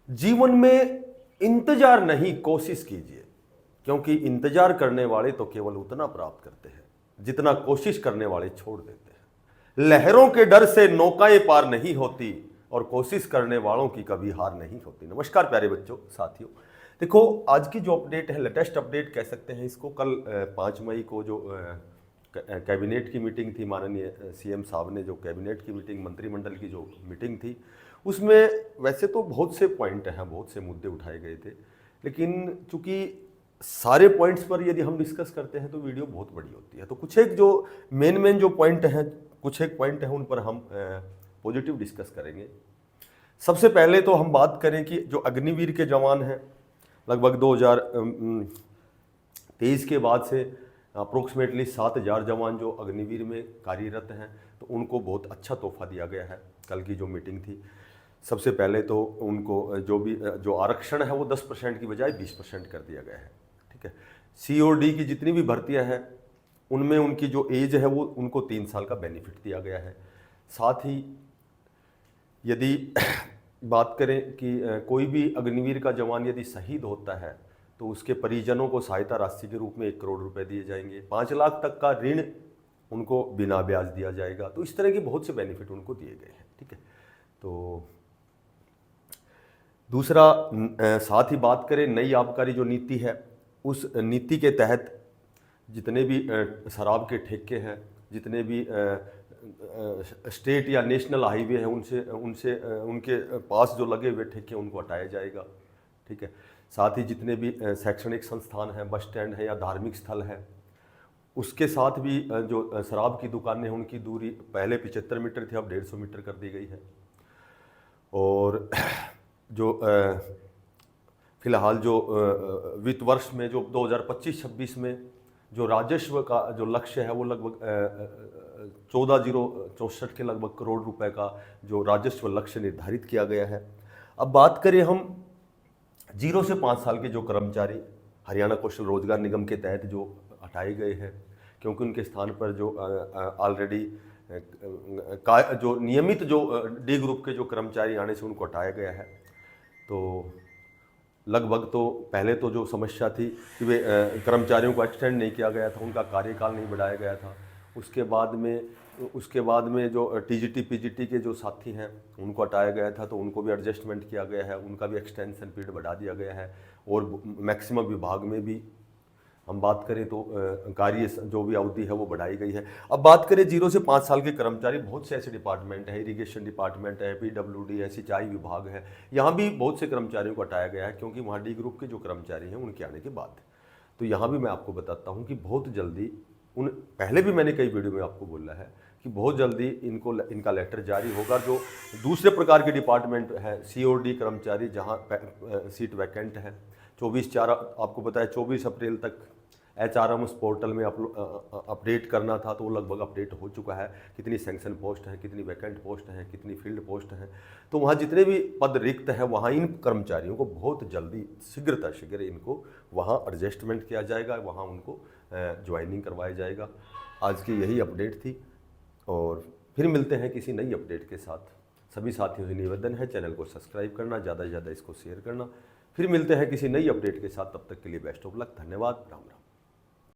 जीवन में इंतजार नहीं, कोशिश कीजिए, क्योंकि इंतजार करने वाले तो केवल उतना प्राप्त करते हैं जितना कोशिश करने वाले छोड़ देते हैं। लहरों के डर से नौकाएं पार नहीं होती और कोशिश करने वालों की कभी हार नहीं होती। नमस्कार प्यारे बच्चों, साथियों। देखो, आज की जो अपडेट है, लेटेस्ट अपडेट कह सकते हैं इसको। कल 5 मई को जो कैबिनेट की मीटिंग थी, माननीय सीएम साहब ने जो कैबिनेट की मीटिंग, मंत्रिमंडल की जो मीटिंग थी, उसमें वैसे तो बहुत से पॉइंट हैं, बहुत से मुद्दे उठाए गए थे, लेकिन चूंकि सारे पॉइंट्स पर यदि हम डिस्कस करते हैं तो वीडियो बहुत बड़ी होती है। तो कुछ एक जो मेन जो पॉइंट हैं, कुछ एक पॉइंट हैं, उन पर हम पॉजिटिव डिस्कस करेंगे। सबसे पहले तो हम बात करें कि जो अग्निवीर के जवान हैं, लगभग 2023 के बाद से अप्रोक्सीमेटली 7,000 जवान जो अग्निवीर में कार्यरत हैं, तो उनको बहुत अच्छा तोहफा दिया गया है। कल की जो मीटिंग थी, सबसे पहले तो उनको जो आरक्षण है वो 10% की बजाय 20% कर दिया गया है। ठीक है। सी और डी की जितनी भी भर्तियां हैं, उनमें उनकी जो एज है वो उनको 3 साल का बेनिफिट दिया गया है। साथ ही यदि बात करें कि कोई भी अग्निवीर का जवान यदि शहीद होता है तो उसके परिजनों को सहायता राशि के रूप में 1 करोड़ रुपए दिए जाएंगे। 5 लाख तक का ऋण उनको बिना ब्याज दिया जाएगा। तो इस तरह के बहुत से बेनिफिट उनको दिए गए हैं। ठीक है। तो दूसरा, साथ ही बात करें नई आबकारी जो नीति है, उस नीति के तहत जितने भी शराब के ठेके हैं, जितने भी स्टेट या नेशनल हाईवे हैं, उनके पास जो लगे हुए ठेके उनको हटाया जाएगा। ठीक है। साथ ही जितने भी शैक्षणिक संस्थान हैं, बस स्टैंड है या धार्मिक स्थल है, उसके साथ भी जो शराब की दुकानें हैं उनकी दूरी पहले 75 मीटर थी, अब 150 मीटर कर दी गई है। और जो फिलहाल जो वित्त वर्ष में जो 2025-26 में जो राजस्व का जो लक्ष्य है वो लगभग 14,064 के लगभग करोड़ रुपए का जो राजस्व लक्ष्य निर्धारित किया गया है। अब बात करें हम 0 से 5 साल के जो कर्मचारी हरियाणा कौशल रोजगार निगम के तहत जो हटाए गए हैं, क्योंकि उनके स्थान पर जो ऑलरेडी जो नियमित जो डी ग्रुप के जो कर्मचारी आने से उनको हटाया गया है। तो लगभग तो पहले तो जो समस्या थी कि वे कर्मचारियों को एक्सटेंड नहीं किया गया था, उनका कार्यकाल नहीं बढ़ाया गया था। उसके बाद में जो टीजीटी पीजीटी के जो साथी हैं उनको हटाया गया था, तो उनको भी एडजस्टमेंट किया गया है, उनका भी एक्सटेंशन पीरियड बढ़ा दिया गया है। और मैक्सिमम विभाग में भी हम बात करें तो कार्य जो भी अवधि है वो बढ़ाई गई है। अब बात करें 0 से 5 साल के कर्मचारी, बहुत से ऐसे डिपार्टमेंट है, इरिगेशन डिपार्टमेंट है, पीडब्ल्यूडी है, सिंचाई विभाग है, यहाँ भी बहुत से कर्मचारियों को हटाया गया है, क्योंकि वहाँ डी ग्रुप के जो कर्मचारी हैं उनके आने के बाद। तो यहाँ भी मैं आपको बताता हूँ कि बहुत जल्दी पहले भी मैंने कई वीडियो में आपको बोला है कि बहुत जल्दी इनका लेटर जारी होगा। जो दूसरे प्रकार के डिपार्टमेंट है, सी और डी कर्मचारी, जहाँ सीट वैकेंट है, 24/4 आपको पता है 24 अप्रैल तक HRMS पोर्टल में अपडेट करना था, तो वो लगभग अपडेट हो चुका है। कितनी सैंक्शन पोस्ट हैं, कितनी वैकेंट पोस्ट हैं, कितनी फील्ड पोस्ट हैं, तो वहाँ जितने भी पद रिक्त हैं वहाँ इन कर्मचारियों को बहुत जल्दी शीघ्र इनको वहाँ एडजस्टमेंट किया जाएगा, वहाँ उनको ज्वाइनिंग करवाया जाएगा। आज की यही अपडेट थी और फिर मिलते हैं किसी नई अपडेट के साथ। सभी साथियों से निवेदन है, चैनल को सब्सक्राइब करना, ज़्यादा से ज़्यादा इसको शेयर करना। फिर मिलते हैं किसी नई अपडेट के साथ, तब तक के लिए बेस्ट ऑफ लक। धन्यवाद। राम राम।